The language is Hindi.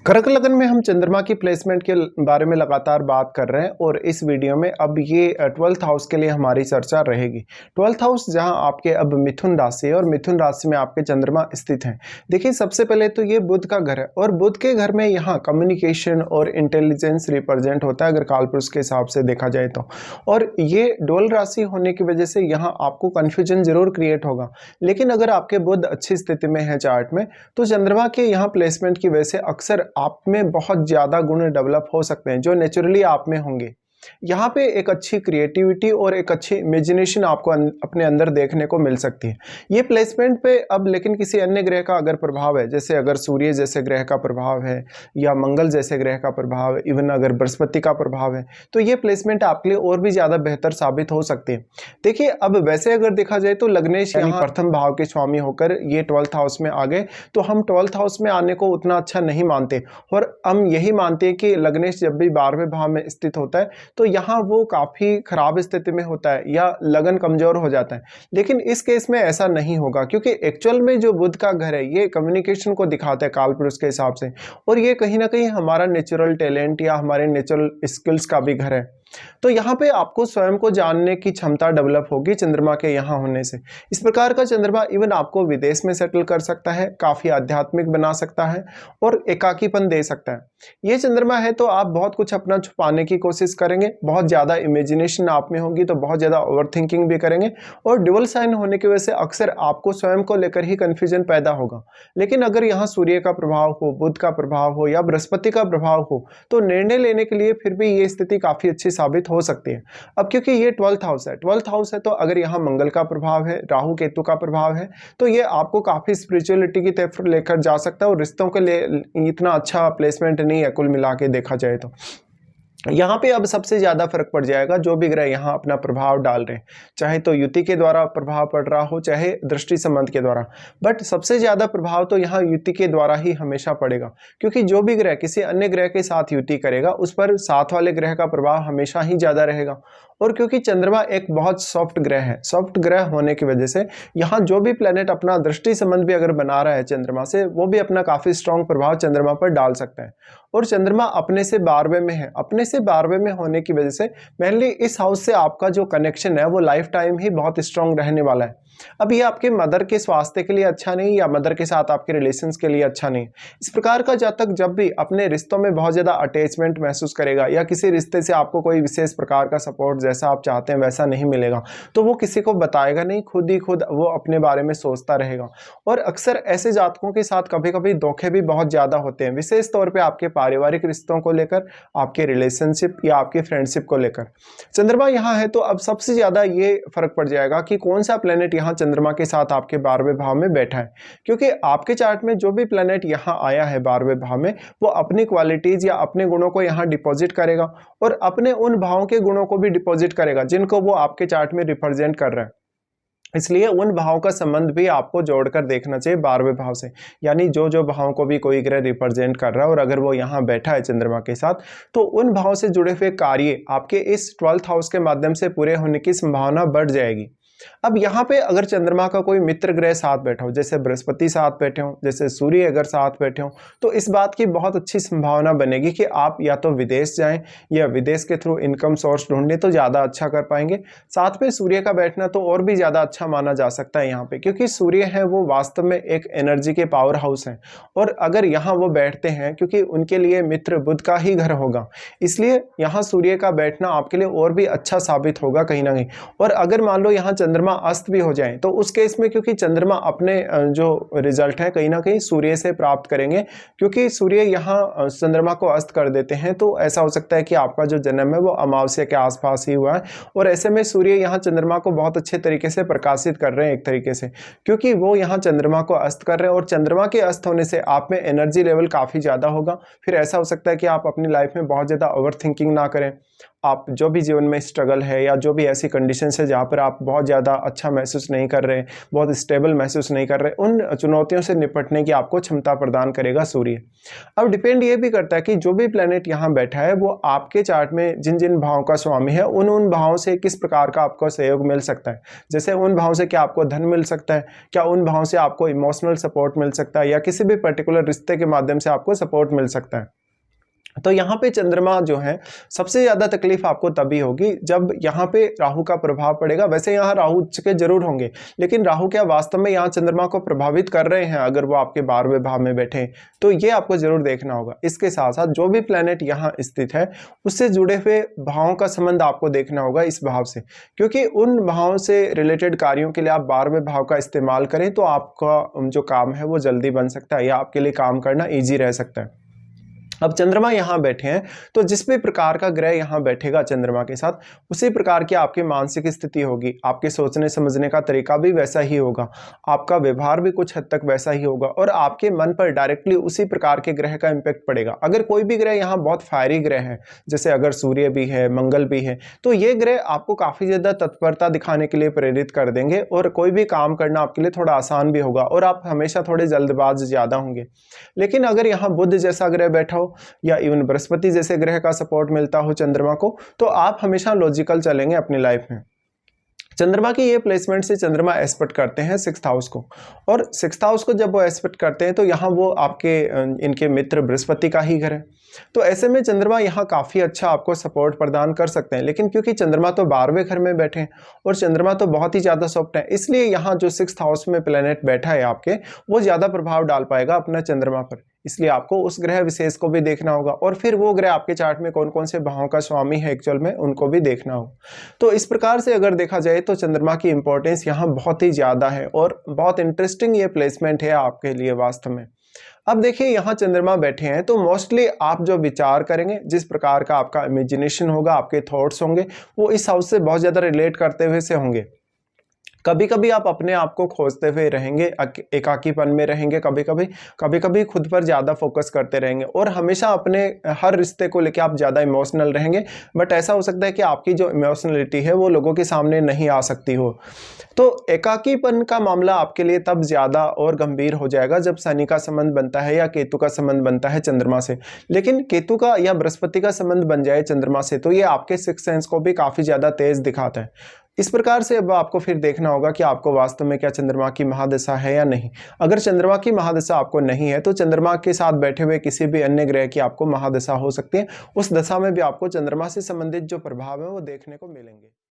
कर्क लगन में हम चंद्रमा की प्लेसमेंट के बारे में लगातार बात कर रहे हैं और इस वीडियो में अब ये 12th हाउस के लिए हमारी चर्चा रहेगी। 12th हाउस जहां आपके अब मिथुन राशि है और मिथुन राशि में आपके चंद्रमा स्थित हैं। देखिए, सबसे पहले तो ये बुध का घर है और बुध के घर में यहाँ कम्युनिकेशन और इंटेलिजेंस रिप्रेजेंट होता है अगर कालपुरुष के हिसाब से देखा जाए तो। और ये डोल राशि होने की वजह से यहाँ आपको कन्फ्यूजन जरूर क्रिएट होगा, लेकिन अगर आपके बुध अच्छी स्थिति में है चार्ट में तो चंद्रमा के यहाँ प्लेसमेंट की वजह से अक्सर आप में बहुत ज़्यादा गुण डेवलप हो सकते हैं जो नेचुरली आप में होंगे। यहाँ पे एक अच्छी क्रिएटिविटी और एक अच्छी इमेजिनेशन आपको अपने अंदर देखने को मिल सकती है। ये प्लेसमेंट पे अब लेकिन किसी अन्य ग्रह का अगर प्रभाव है, जैसे अगर सूर्य जैसे ग्रह का प्रभाव है या मंगल जैसे ग्रह का प्रभाव है, इवन अगर बृहस्पति का प्रभाव है, तो ये प्लेसमेंट आपके लिए और भी ज़्यादा बेहतर साबित हो सकती है। देखिए, अब वैसे अगर देखा जाए तो लग्नेश यहाँ प्रथम भाव के स्वामी होकर ये 12th हाउस में आ गए, तो हम 12th हाउस में आने को उतना अच्छा नहीं मानते और हम यही मानते हैं कि लग्नेश जब भी 12वें भाव में स्थित होता है तो यहाँ वो काफ़ी खराब स्थिति में होता है या लगन कमजोर हो जाता है। लेकिन इस केस में ऐसा नहीं होगा, क्योंकि एक्चुअल में जो बुध का घर है ये कम्युनिकेशन को दिखाता है कालपुरुष के हिसाब से, और ये कहीं ना कहीं हमारा नेचुरल टैलेंट या हमारे नेचुरल स्किल्स का भी घर है। तो यहाँ पे आपको स्वयं को जानने की क्षमता डेवलप होगी चंद्रमा के यहाँ होने से। इस प्रकार का चंद्रमा इवन आपको विदेश में सेटल कर सकता है, काफ़ी आध्यात्मिक बना सकता है और एकाकीपन दे सकता है। ये चंद्रमा है तो आप बहुत कुछ अपना छुपाने की कोशिश करेंगे, बहुत ज़्यादा इमेजिनेशन आप में होगी तो बहुत ज़्यादा ओवर थिंकिंग भी करेंगे, और ड्यूअल साइन होने की वजह से अक्सर आपको स्वयं को लेकर ही कन्फ्यूजन पैदा होगा। लेकिन अगर यहाँ सूर्य का प्रभाव हो, बुध का प्रभाव हो या बृहस्पति का प्रभाव हो तो निर्णय लेने के लिए फिर भी ये स्थिति काफ़ी अच्छी साबित हो सकती है। अब क्योंकि ये 12th हाउस है, 12th हाउस है तो अगर यहाँ मंगल का प्रभाव है, राहु केतु का प्रभाव है, तो ये आपको काफ़ी स्पिरिचुअलिटी की तरफ लेकर जा सकता है और रिश्तों के लिए इतना अच्छा प्लेसमेंट नहीं है कुल मिला के देखा जाए तो। यहाँ पे अब सबसे ज़्यादा फर्क पड़ जाएगा जो भी ग्रह यहाँ अपना प्रभाव डाल रहे हैं, चाहे तो युति के द्वारा प्रभाव पड़ रहा हो चाहे दृष्टि संबंध के द्वारा, बट सबसे ज़्यादा प्रभाव तो यहाँ युति के द्वारा ही हमेशा पड़ेगा, क्योंकि जो भी ग्रह किसी अन्य ग्रह के साथ युति करेगा उस पर साथ वाले ग्रह का प्रभाव हमेशा ही ज़्यादा रहेगा। और क्योंकि चंद्रमा एक बहुत सॉफ्ट ग्रह है, सॉफ्ट ग्रह होने की वजह से यहाँ जो भी प्लेनेट अपना दृष्टि संबंध भी अगर बना रहा है चंद्रमा से, वो भी अपना काफ़ी स्ट्रॉन्ग प्रभाव चंद्रमा पर डाल सकता है। और चंद्रमा अपने से 12वें में है, अपने से 12वें में होने की वजह से मेनली इस हाउस से आपका जो कनेक्शन है वो लाइफ टाइम ही बहुत स्ट्रॉन्ग रहने वाला है। अब ये आपके मदर के स्वास्थ्य के लिए अच्छा नहीं या मदर के साथ आपके रिलेशंस के लिए अच्छा नहीं। इस प्रकार का जातक जब भी अपने रिश्तों में बहुत ज़्यादा अटैचमेंट महसूस करेगा या किसी रिश्ते से आपको कोई विशेष प्रकार का सपोर्ट जैसा आप चाहते हैं वैसा नहीं मिलेगा, तो वो किसी को बताएगा नहीं, खुद ही खुद वो अपने बारे में सोचता रहेगा। और अक्सर ऐसे जातकों के साथ कभी कभी धोखे भी बहुत ज़्यादा होते हैं, विशेष तौर पर आपके पारिवारिक रिश्तों को लेकर, आपके रिलेशनशिप या आपकी फ्रेंडशिप को लेकर। चंद्रमा यहाँ है तो अब सबसे ज़्यादा ये फर्क पड़ जाएगा कि कौन सा प्लेनेट यहाँ चंद्रमा के साथ आपके 12वें भाव में बैठा है, क्योंकि आपके चार्ट में जो भी प्लेनेट यहाँ आया है 12वें भाव में वो अपनी क्वालिटीज या अपने गुणों को यहाँ डिपॉजिट करेगा और अपने उन भावों के गुणों को भी डिपॉजिट करेगा जिनको वो आपके चार्ट में रिप्रेजेंट कर रहा है। इसलिए उन भावों का संबंध भी आपको जोड़कर देखना चाहिए 12वें भाव से, यानी जो जो भावों को भी कोई ग्रह रिप्रेजेंट कर रहा है और अगर वो यहाँ बैठा है चंद्रमा के साथ तो उन भावों से जुड़े हुए कार्य आपके इस 12th हाउस के माध्यम से पूरे होने की संभावना बढ़ जाएगी। अब यहाँ पे अगर चंद्रमा का कोई मित्र ग्रह साथ बैठा हो, जैसे बृहस्पति साथ बैठे हो, जैसे सूर्य अगर साथ बैठे हो, तो इस बात की बहुत अच्छी संभावना बनेगी कि आप या तो विदेश जाएं या विदेश के थ्रू इनकम सोर्स ढूंढने तो ज़्यादा अच्छा कर पाएंगे। साथ में सूर्य का बैठना तो और भी ज़्यादा अच्छा माना जा सकता है यहाँ पे, क्योंकि सूर्य है वो वास्तव में एक एनर्जी के पावर हाउस है और अगर यहाँ वो बैठते हैं क्योंकि उनके लिए मित्र बुध का ही घर होगा, इसलिए यहाँ सूर्य का बैठना आपके लिए और भी अच्छा साबित होगा कहीं ना कहीं। और अगर मान लो यहाँ चंद्रमा अस्त भी हो जाए तो उस केस में क्योंकि चंद्रमा अपने जो रिजल्ट है कहीं ना कहीं सूर्य से प्राप्त करेंगे, क्योंकि सूर्य यहाँ चंद्रमा को अस्त कर देते हैं तो ऐसा हो सकता है कि आपका जो जन्म है वो अमावस्या के आसपास ही हुआ है और ऐसे में सूर्य यहाँ चंद्रमा को बहुत अच्छे तरीके से प्रकाशित कर रहे हैं एक तरीके से, क्योंकि वो यहाँ चंद्रमा को अस्त कर रहे हैं और चंद्रमा के अस्त होने से आप में एनर्जी लेवल काफ़ी ज़्यादा होगा। फिर ऐसा हो सकता है कि आप अपनी लाइफ में बहुत ज़्यादा ओवर थिंकिंग ना करें आप जो भी जीवन में स्ट्रगल है या जो भी ऐसी कंडीशंस है जहाँ पर आप बहुत ज़्यादा अच्छा महसूस नहीं कर रहे, बहुत स्टेबल महसूस नहीं कर रहे, उन चुनौतियों से निपटने की आपको क्षमता प्रदान करेगा सूर्य। अब डिपेंड ये भी करता है कि जो भी प्लैनेट यहाँ बैठा है वो आपके चार्ट में जिन जिन भावों का स्वामी है उन भावों से किस प्रकार का आपको सहयोग मिल सकता है। जैसे उन भावों से क्या आपको धन मिल सकता है, क्या उन भावों से आपको इमोशनल सपोर्ट मिल सकता है, या किसी भी पर्टिकुलर रिश्ते के माध्यम से आपको सपोर्ट मिल सकता है। तो यहाँ पे चंद्रमा जो है सबसे ज़्यादा तकलीफ आपको तभी होगी जब यहाँ पे राहु का प्रभाव पड़ेगा। वैसे यहाँ राहु उच्च के जरूर होंगे, लेकिन राहु क्या वास्तव में यहाँ चंद्रमा को प्रभावित कर रहे हैं अगर वो आपके 12वें भाव में बैठे, तो ये आपको जरूर देखना होगा। इसके साथ साथ जो भी प्लैनेट यहाँ स्थित है उससे जुड़े हुए भावों का संबंध आपको देखना होगा इस भाव से, क्योंकि उन भावों से रिलेटेड कार्यों के लिए आप 12वें भाव का इस्तेमाल करें तो आपका जो काम है वो जल्दी बन सकता है या आपके लिए काम करना ईजी रह सकता है। अब चंद्रमा यहाँ बैठे हैं तो जिस भी प्रकार का ग्रह यहाँ बैठेगा चंद्रमा के साथ, उसी प्रकार की आपकी मानसिक स्थिति होगी, आपके सोचने समझने का तरीका भी वैसा ही होगा, आपका व्यवहार भी कुछ हद तक वैसा ही होगा और आपके मन पर डायरेक्टली उसी प्रकार के ग्रह का इम्पैक्ट पड़ेगा। अगर कोई भी ग्रह यहाँ बहुत फायरी ग्रह है, जैसे अगर सूर्य भी है, मंगल भी है, तो ये ग्रह आपको काफ़ी ज़्यादा तत्परता दिखाने के लिए प्रेरित कर देंगे और कोई भी काम करना आपके लिए थोड़ा आसान भी होगा और आप हमेशा थोड़े जल्दबाज ज़्यादा होंगे। लेकिन अगर यहाँ बुध जैसा ग्रह बैठा हो या इवन बृहस्पति जैसे ग्रह का सपोर्ट मिलता हो चंद्रमा को, तो आप हमेशा लॉजिकल चलेंगे अपनी लाइफ में। चंद्रमा की ये प्लेसमेंट से चंद्रमा एस्पेक्ट करते हैं 6th हाउस को, और 6th हाउस को जब वो एस्पेक्ट करते हैं तो यहाँ वो आपके इनके मित्र बृहस्पति का ही घर है। तो ऐसे में चंद्रमा यहाँ काफ़ी अच्छा आपको सपोर्ट प्रदान कर सकते हैं, लेकिन क्योंकि चंद्रमा तो 12वें घर में बैठे हैं और चंद्रमा तो बहुत ही ज़्यादा सॉफ्ट है, इसलिए यहाँ जो 6th हाउस में प्लैनेट बैठा है आपके, वो ज़्यादा प्रभाव डाल पाएगा अपना चंद्रमा पर। इसलिए आपको उस ग्रह विशेष को भी देखना होगा और फिर वो ग्रह आपके चार्ट में कौन कौन से भावों का स्वामी है एक्चुअल में, उनको भी देखना होगा। तो इस प्रकार से अगर देखा जाए तो चंद्रमा की इंपॉर्टेंस यहाँ बहुत ही ज़्यादा है और बहुत इंटरेस्टिंग ये प्लेसमेंट है आपके लिए वास्तव में। अब देखिए यहाँ चंद्रमा बैठे हैं तो मोस्टली आप जो विचार करेंगे, जिस प्रकार का आपका इमेजिनेशन होगा, आपके थॉट्स होंगे, वो इस हाउस से बहुत ज़्यादा रिलेट करते हुए से होंगे। कभी कभी आप अपने आप को खोजते हुए रहेंगे, एकाकीपन में रहेंगे, कभी कभी खुद पर ज़्यादा फोकस करते रहेंगे और हमेशा अपने हर रिश्ते को लेकर आप ज़्यादा इमोशनल रहेंगे। बट ऐसा हो सकता है कि आपकी जो इमोशनलिटी है वो लोगों के सामने नहीं आ सकती हो। तो एकाकीपन का मामला आपके लिए तब ज़्यादा और गंभीर हो जाएगा जब शनि का संबंध बनता है या केतु का संबंध बनता है चंद्रमा से। लेकिन केतु का या बृहस्पति का संबंध बन जाए चंद्रमा से तो ये आपके सिक्स्थ सेंस को भी काफ़ी ज़्यादा तेज दिखाता है। इस प्रकार से अब आपको फिर देखना होगा कि आपको वास्तव में क्या चंद्रमा की महादशा है या नहीं। अगर चंद्रमा की महादशा आपको नहीं है तो चंद्रमा के साथ बैठे हुए किसी भी अन्य ग्रह की आपको महादशा हो सकती है। उस दशा में भी आपको चंद्रमा से संबंधित जो प्रभाव है वो देखने को मिलेंगे।